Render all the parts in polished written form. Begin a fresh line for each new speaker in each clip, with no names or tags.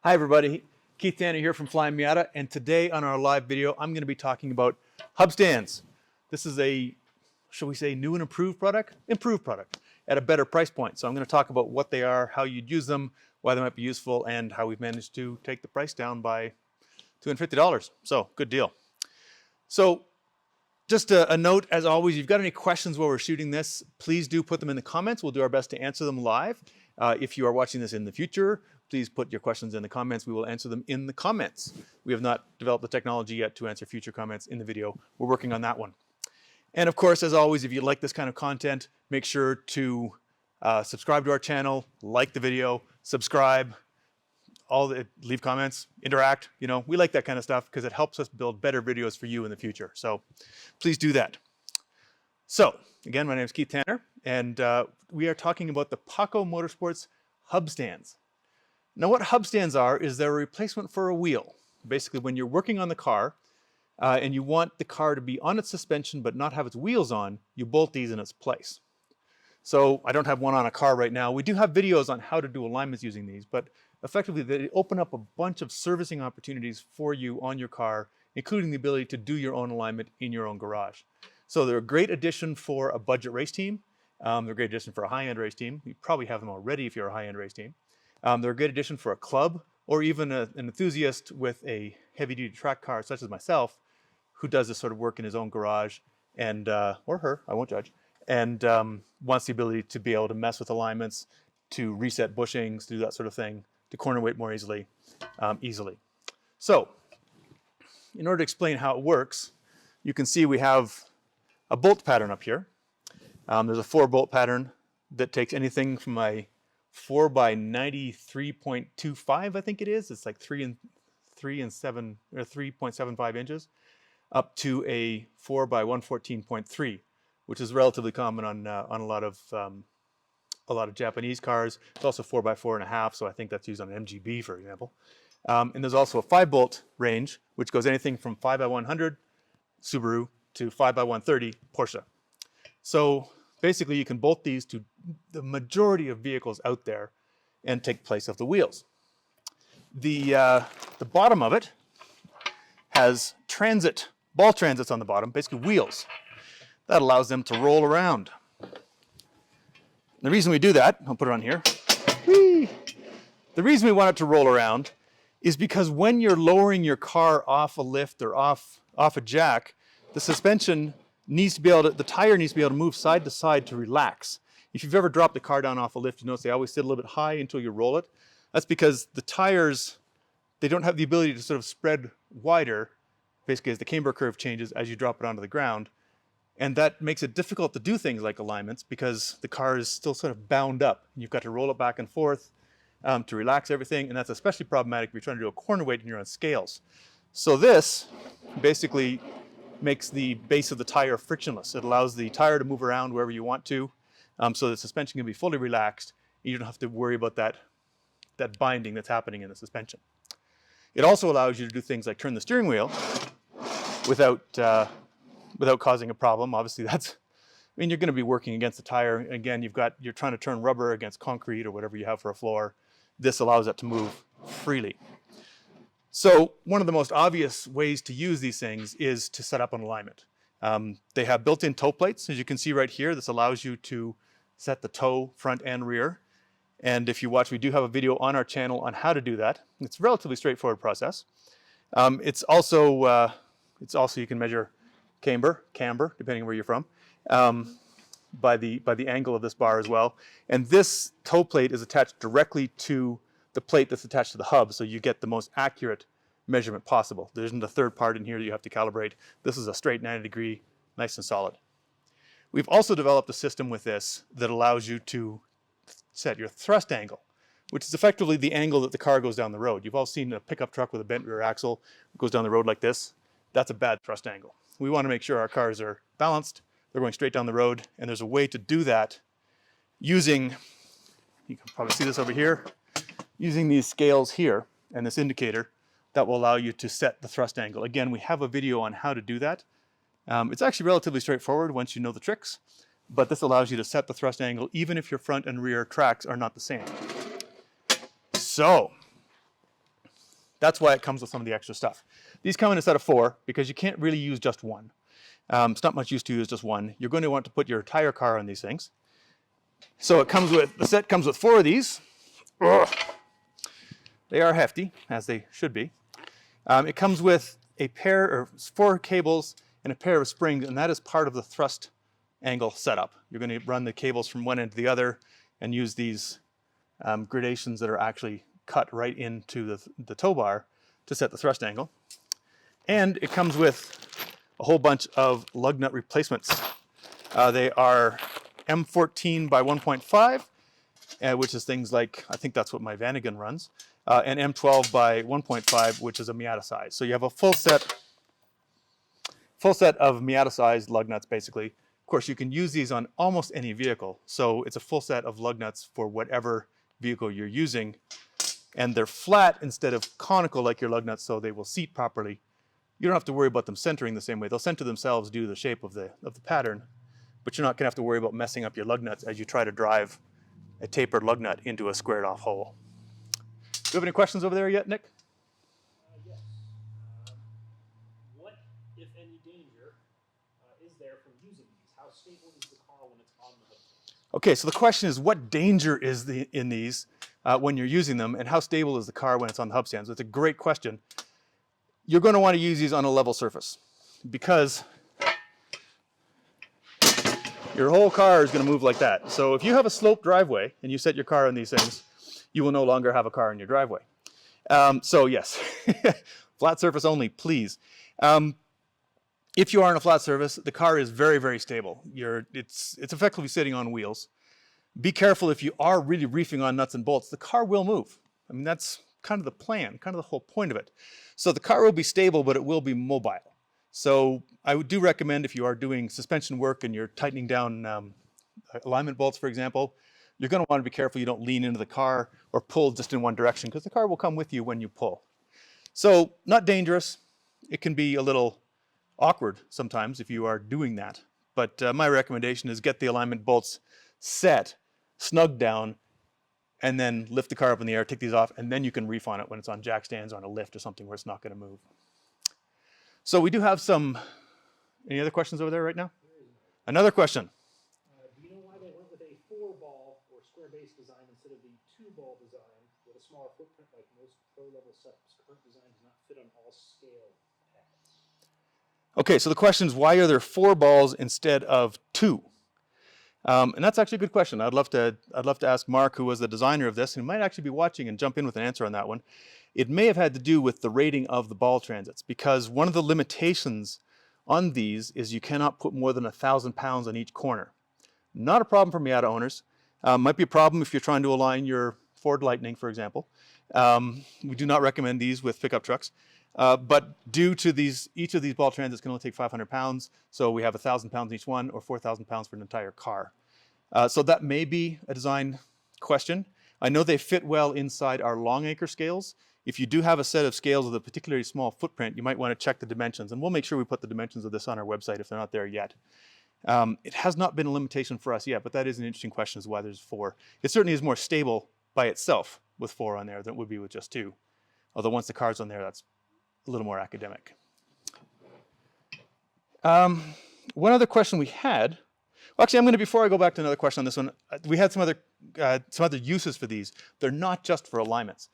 Hi everybody, Keith Tanner here from Flyin Miata, and today on our live video I'm going to be talking about hub stands. This is a, shall we say, new and improved product? Improved product at a better price point. So I'm going to talk about what they are, how you'd use them, why they might be useful, and how we've managed to take the price down by $250. So good deal. So just a note, as always, if you've got any questions while we're shooting this, please do put them in the comments. We'll do our best to answer them live. If you are watching this in the future, please put your questions in the comments. We will answer them in the comments. We have not developed the technology yet to answer future comments in the video. We're working on that one. And of course, as always, if you like this kind of content, make sure to subscribe to our channel, like the video, subscribe, leave comments, interact. You know, we like that kind of stuff because it helps us build better videos for you in the future. So please do that. So again, my name is Keith Tanner, and we are talking about the Paco Motorsports hub stands. Now what hub stands are is they're a replacement for a wheel. Basically, when you're working on the car and you want the car to be on its suspension but not have its wheels on, you bolt these in its place. So I don't have one on a car right now. We do have videos on how to do alignments using these, but effectively they open up a bunch of servicing opportunities for you on your car, including the ability to do your own alignment in your own garage. So they're a great addition for a budget race team. They're a great addition for a high-end race team. You probably have them already if you're a high-end race team. They're a great addition for a club or even an enthusiast with a heavy-duty track car such as myself who does this sort of work in his own garage and or her, I won't judge, and wants the ability to be able to mess with alignments, to reset bushings, to do that sort of thing, to corner weight more easily. So in order to explain how it works, you can see we have a bolt pattern up here. There's a 4-bolt pattern that takes anything from a 4 by 93.25, I think it is. It's like 3.75 inches, up to a 4 by 114.3, which is relatively common on a lot of Japanese cars. It's also 4 by 4.5, so I think that's used on an MGB, for example. And there's also a 5-bolt range, which goes anything from 5 by 100 Subaru to 5 by 130 Porsche. So basically, you can bolt these to the majority of vehicles out there and take place of the wheels. The bottom of it has ball transits on the bottom, basically wheels. That allows them to roll around. The reason we do that, I'll put it on here. Whee! The reason we want it to roll around is because when you're lowering your car off a lift or off a jack, the suspension needs to be able to, the tire needs to be able to move side to side to relax. If you've ever dropped the car down off a lift, you notice they always sit a little bit high until you roll it. That's because the tires, they don't have the ability to sort of spread wider, basically as the camber curve changes as you drop it onto the ground. And that makes it difficult to do things like alignments because the car is still sort of bound up. You've got to roll it back and forth to relax everything, and that's especially problematic if you're trying to do a corner weight and you're on scales. So this basically makes the base of the tire frictionless. It allows the tire to move around wherever you want to, so the suspension can be fully relaxed. You don't have to worry about that binding that's happening in the suspension. It also allows you to do things like turn the steering wheel without causing a problem. Obviously, I mean, you're going to be working against the tire. Again, you're trying to turn rubber against concrete or whatever you have for a floor. This allows it to move freely. So one of the most obvious ways to use these things is to set up an alignment. They have built-in toe plates, as you can see right here. This allows you to set the toe front and rear. And if you watch, we do have a video on our channel on how to do that. It's a relatively straightforward process. It's also you can measure camber, depending on where you're from, by the angle of this bar as well. And this toe plate is attached directly to the plate that's attached to the hub, so you get the most accurate measurement possible. There isn't a third part in here that you have to calibrate. This is a straight 90 degree, nice and solid. We've also developed a system with this that allows you to set your thrust angle, which is effectively the angle that the car goes down the road. You've all seen a pickup truck with a bent rear axle. It goes down the road like this. That's a bad thrust angle. We want to make sure our cars are balanced, they're going straight down the road, and there's a way to do that using, you can probably see this over here, using these scales here and this indicator that will allow you to set the thrust angle. Again, we have a video on how to do that. It's actually relatively straightforward once you know the tricks, but this allows you to set the thrust angle even if your front and rear tracks are not the same. So, That's why it comes with some of the extra stuff. These come in a set of 4 because you can't really use just one. It's not much use to use just one. You're going to want to put your entire car on these things. So the set comes with 4 of these. Ugh. They are hefty, as they should be. It comes with a pair or 4 cables and a pair of springs, and that is part of the thrust angle setup. You're going to run the cables from one end to the other and use these gradations that are actually cut right into the tow bar to set the thrust angle. And it comes with a whole bunch of lug nut replacements. They are M14 by 1.5, which is things like, I think that's what my Vanagon runs, and M12 by 1.5, which is a Miata size. So you have a full set of Miata sized lug nuts, basically. Of course, you can use these on almost any vehicle. So it's a full set of lug nuts for whatever vehicle you're using. And they're flat instead of conical like your lug nuts, so they will seat properly. You don't have to worry about them centering the same way. They'll center themselves due to the shape of the pattern, but you're not going to have to worry about messing up your lug nuts as you try to drive a tapered lug nut into a squared off hole. Do you have any questions over there yet, Nick?
Yes. What, if any, danger is there from using these? How stable is the car when it's on the hook?
Okay, so the question is, what danger is in these when you're using them, and how stable is the car when it's on the hub stands? It's a great question. You're going to want to use these on a level surface because your whole car is going to move like that. So if you have a sloped driveway and you set your car on these things, you will no longer have a car in your driveway. So yes, flat surface only, please. If you are on a flat surface, the car is very, very stable. It's effectively sitting on wheels. Be careful if you are really reefing on nuts and bolts, the car will move. I mean, that's kind of the plan, kind of the whole point of it. So the car will be stable, but it will be mobile. So I do recommend if you are doing suspension work and you're tightening down alignment bolts, for example, you're going to want to be careful you don't lean into the car or pull just in one direction because the car will come with you when you pull. So not dangerous. It can be a little awkward sometimes if you are doing that. But my recommendation is get the alignment bolts set, snug down, and then lift the car up in the air, take these off, and then you can reef on it when it's on jack stands or on a lift or something where it's not going to move. So we do have any other questions over there right now? Another question.
Do you know why they went with a 4-ball or square base design instead of the 2-ball design with a smaller footprint like most pro-level setups? Current design does not fit on all scale pads.
Okay, so the question is, why are there 4 balls instead of 2? And that's actually a good question. I'd love to ask Mark, who was the designer of this, and he might actually be watching and jump in with an answer on that one. It may have had to do with the rating of the ball transits, because one of the limitations on these is you cannot put more than 1,000 pounds on each corner. Not a problem for Miata owners. Might be a problem if you're trying to align your Ford Lightning, for example. We do not recommend these with pickup trucks. But due to each of these ball transits can only take 500 pounds, so we have 1,000 pounds each one, or 4,000 pounds for an entire car. So that may be a design question. I know they fit well inside our long acre scales. If you do have a set of scales with a particularly small footprint, you might want to check the dimensions, and we'll make sure we put the dimensions of this on our website if they're not there yet. It has not been a limitation for us yet, but that is an interesting question as to why there's 4. It certainly is more stable by itself with 4 on there than it would be with just 2. Although once the car's on there, that's a little more academic. One other question we had, well, actually, before I go back to another question on this one, we had some other uses for these. They're not just for alignments.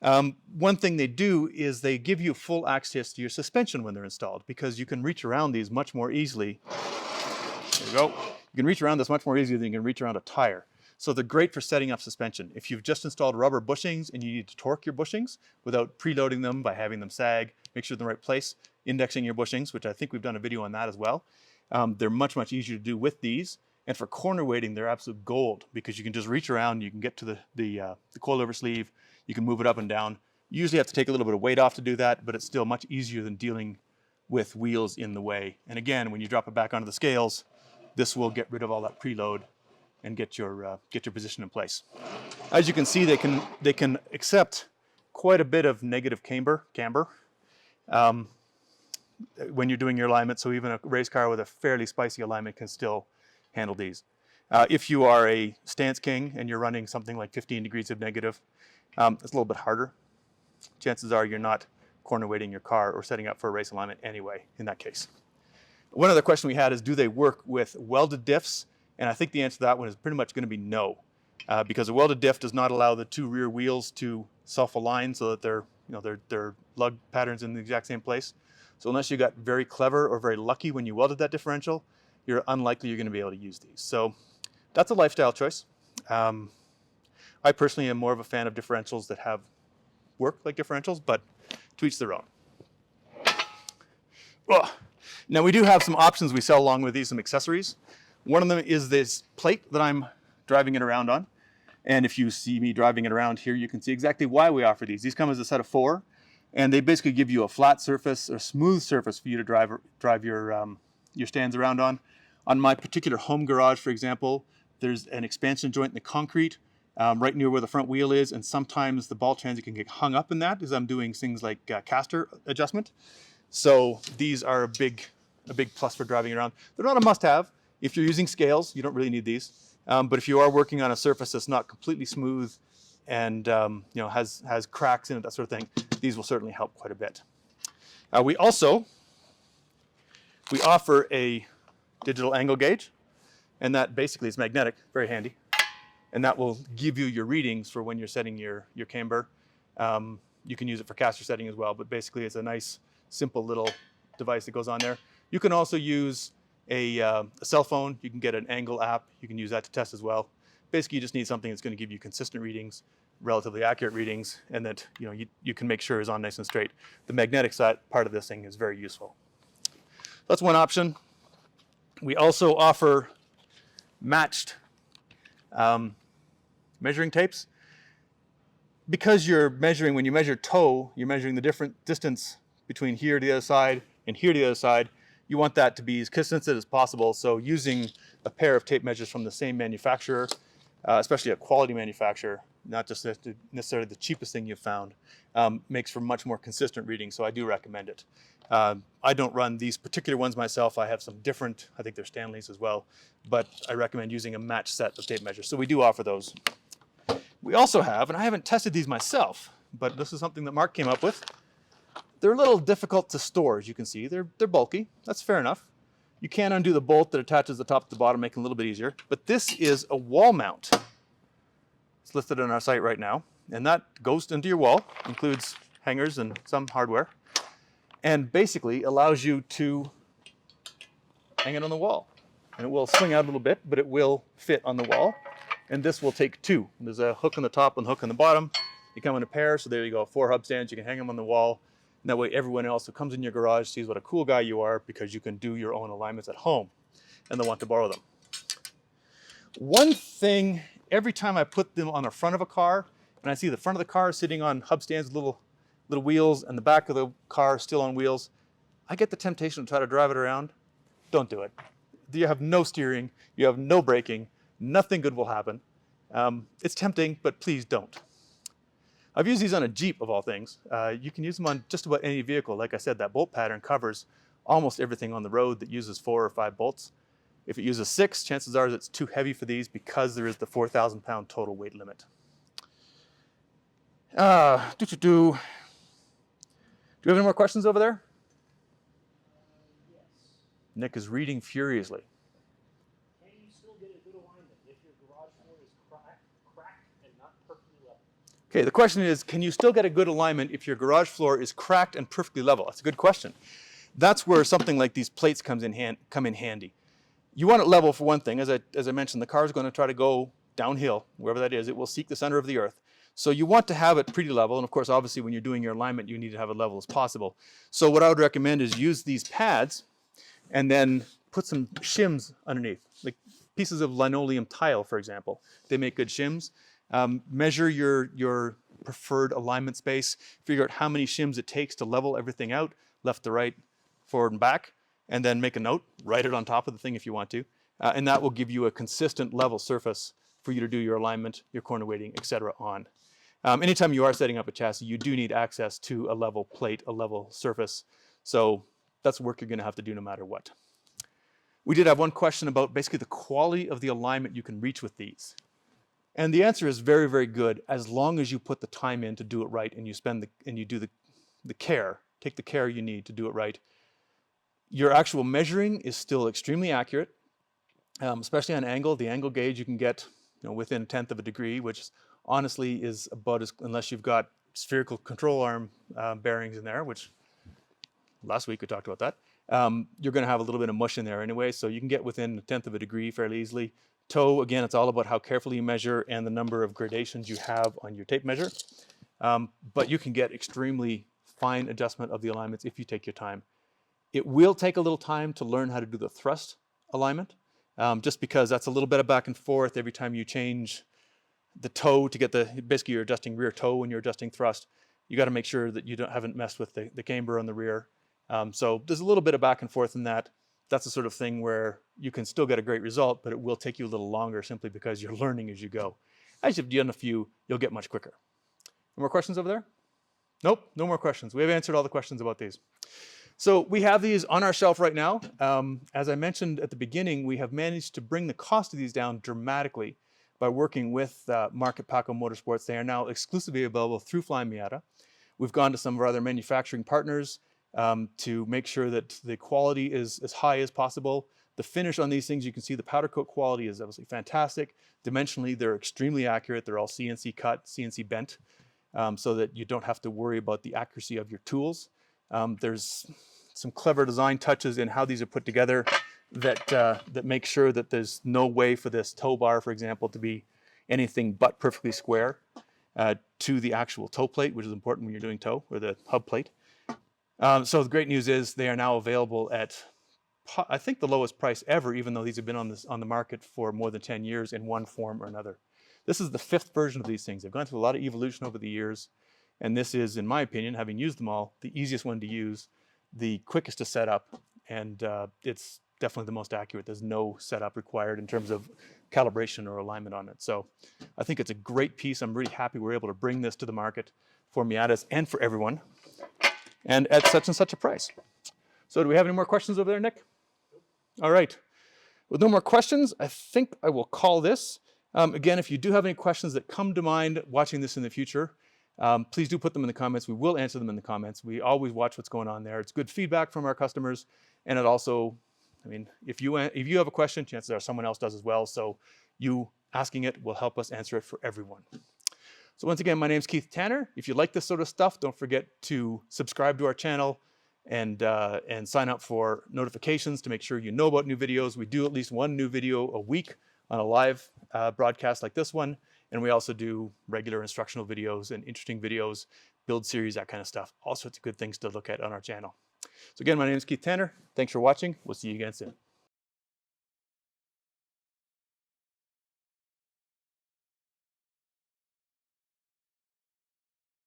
One thing they do is they give you full access to your suspension when they're installed, because you can reach around these much more easily. There you go. You can reach around this much more easily than you can reach around a tire. So they're great for setting up suspension. If you've just installed rubber bushings and you need to torque your bushings without preloading them by having them sag, make sure they're in the right place, indexing your bushings, which I think we've done a video on that as well. They're much, much easier to do with these. And for corner weighting, they're absolute gold, because you can just reach around, you can get to the coilover sleeve, you can move it up and down. You usually have to take a little bit of weight off to do that, but it's still much easier than dealing with wheels in the way. And again, when you drop it back onto the scales, this will get rid of all that preload and get your position in place. As you can see, they can accept quite a bit of negative camber when you're doing your alignment. So even a race car with a fairly spicy alignment can still handle these. If you are a stance king and you're running something like 15 degrees of negative, it's a little bit harder. chances are you're not corner weighting your car or setting up for a race alignment anyway in that case. One other question we had is, do they work with welded diffs? And I think the answer to that one is pretty much going to be no, because a welded diff does not allow the two rear wheels to self-align so that their lug patterns in the exact same place. So unless you got very clever or very lucky when you welded that differential, you're unlikely you're going to be able to use these. So that's a lifestyle choice. I personally am more of a fan of differentials that work like differentials, but to each their own. Ugh. Now we do have some options we sell along with these, some accessories. One of them is this plate that I'm driving it around on. And if you see me driving it around here, you can see exactly why we offer these. These come as a set of 4, and they basically give you a flat surface or smooth surface for you to drive your stands around on. On my particular home garage, for example, there's an expansion joint in the concrete right near where the front wheel is, and sometimes the ball transit can get hung up in that as I'm doing things like caster adjustment. So these are a big plus for driving around. They're not a must-have. If you're using scales, you don't really need these. But if you are working on a surface that's not completely smooth and has cracks in it, that sort of thing, these will certainly help quite a bit. We offer a digital angle gauge, and that basically is magnetic, very handy. And that will give you your readings for when you're setting your camber. You can use it for caster setting as well, but basically it's a nice, simple little device that goes on there. You can also use a cell phone. You can get an angle app. You can use that to test as well. Basically, you just need something that's going to give you consistent readings, relatively accurate readings, and that you can make sure is on nice and straight. The magnetic side part of this thing is very useful. That's one option. We also offer matched measuring tapes. Because you're measuring, when you measure toe, you're measuring the different distance between here to the other side and here to the other side. You want that to be as consistent as possible. So using a pair of tape measures from the same manufacturer, especially a quality manufacturer, not just necessarily the cheapest thing you've found, makes for much more consistent reading. So I do recommend it. I don't run these particular ones myself. I have some different, I think they're Stanleys as well, but I recommend using a matched set of tape measures. So we do offer those. We also have, and I haven't tested these myself, but this is something that Mark came up with. They're a little difficult to store, as you can see. They're bulky. That's fair enough. You can undo the bolt that attaches the top to the bottom, making it a little bit easier. But this is a wall mount. It's listed on our site right now. And that goes into your wall, includes hangers and some hardware, and basically allows you to hang it on the wall. And it will swing out a little bit, but it will fit on the wall. And this will take 2. There's a hook on the top and a hook on the bottom. They come in a pair, so there you go, 4 hub stands. You can hang them on the wall. And that way everyone else who comes in your garage sees what a cool guy you are, because you can do your own alignments at home and they'll want to borrow them. One thing, every time I put them on the front of a car and I see the front of the car sitting on hub stands with little wheels and the back of the car still on wheels, I get the temptation to try to drive it around. Don't do it. You have no steering, you have no braking, nothing good will happen. It's tempting, but please don't. I've used these on a Jeep, of all things. You can use them on just about any vehicle. Like I said, that bolt pattern covers almost everything on the road that uses 4 or 5 bolts. If it uses 6, chances are it's too heavy for these because there is the 4,000-pound total weight limit. Do you have any more questions over there?
Yes.
Nick is reading furiously.
Can you still get a good alignment if your garage floor is cracked and not perfectly level?
Okay, the question is, can you still get a good alignment if your garage floor is cracked and perfectly level? That's a good question. That's where something like these plates come in handy. You want it level for one thing. As I mentioned, the car is going to try to go downhill, wherever that is. It will seek the center of the earth. So you want to have it pretty level. And of course, obviously, when you're doing your alignment, you need to have it level as possible. So what I would recommend is use these pads and then put some shims underneath, like pieces of linoleum tile, for example. They make good shims. Measure your preferred alignment space. Figure out how many shims it takes to level everything out, left to right, forward and back, and then make a note. Write it on top of the thing if you want to. And that will give you a consistent level surface for you to do your alignment, your corner weighting, etc. on. Anytime you are setting up a chassis, you do need access to a level plate, a level surface. So that's work you're going to have to do no matter what. We did have one question about basically the quality of the alignment you can reach with these. And the answer is very, very good, as long as you put the time in to do it right, and you do the care, take the care you need to do it right. Your actual measuring is still extremely accurate, especially on angle. The angle gauge you can get, within 1/10 of a degree, which honestly is about as, unless you've got spherical control arm bearings in there, which last week we talked about that. You're going to have a little bit of mush in there anyway, so you can get within 1/10 of a degree fairly easily. Toe, again, it's all about how carefully you measure and the number of gradations you have on your tape measure. But you can get extremely fine adjustment of the alignments if you take your time. It will take a little time to learn how to do the thrust alignment, just because that's a little bit of back and forth every time you change the toe to get basically you're adjusting rear toe when you're adjusting thrust. You got to make sure that you haven't messed with the camber on the rear. So there's a little bit of back and forth in that. That's the sort of thing where you can still get a great result, but it will take you a little longer simply because you're learning as you go. As you've done a few, you'll get much quicker. No more questions over there? Nope, no more questions. We have answered all the questions about these. So we have these on our shelf right now. As I mentioned at the beginning, we have managed to bring the cost of these down dramatically by working with Market Paco Motorsports. They are now exclusively available through Flyin Miata. We've gone to some of our other manufacturing partners to make sure that the quality is as high as possible. The finish on these things, you can see the powder coat quality is obviously fantastic. Dimensionally, they're extremely accurate. They're all CNC cut, CNC bent, so that you don't have to worry about the accuracy of your tools. There's some clever design touches in how these are put together that make sure that there's no way for this tow bar, for example, to be anything but perfectly square to the actual toe plate, which is important when you're doing tow, or the hub plate. So the great news is they are now available at, I think, the lowest price ever, even though these have been on the market for more than 10 years in one form or another. This is the 5th version of these things. They've gone through a lot of evolution over the years, and this is, in my opinion, having used them all, the easiest one to use, the quickest to set up, and it's definitely the most accurate. There's no setup required in terms of calibration or alignment on it. So I think it's a great piece. I'm really happy we're able to bring this to the market for Miatas and for everyone, and at such and such a price. So do we have any more questions over there, Nick? All right. With no more questions, I think I will call this. Again, if you do have any questions that come to mind watching this in the future, please do put them in the comments. We will answer them in the comments. We always watch what's going on there. It's good feedback from our customers. And it also, I mean, if you have a question, chances are someone else does as well. So you asking it will help us answer it for everyone. So once again, my name is Keith Tanner. If you like this sort of stuff, don't forget to subscribe to our channel and sign up for notifications to make sure you know about new videos. We do at least one new video a week on a live broadcast like this one. And we also do regular instructional videos and interesting videos, build series, that kind of stuff. All sorts of good things to look at on our channel. So again, my name is Keith Tanner. Thanks for watching. We'll see you again soon.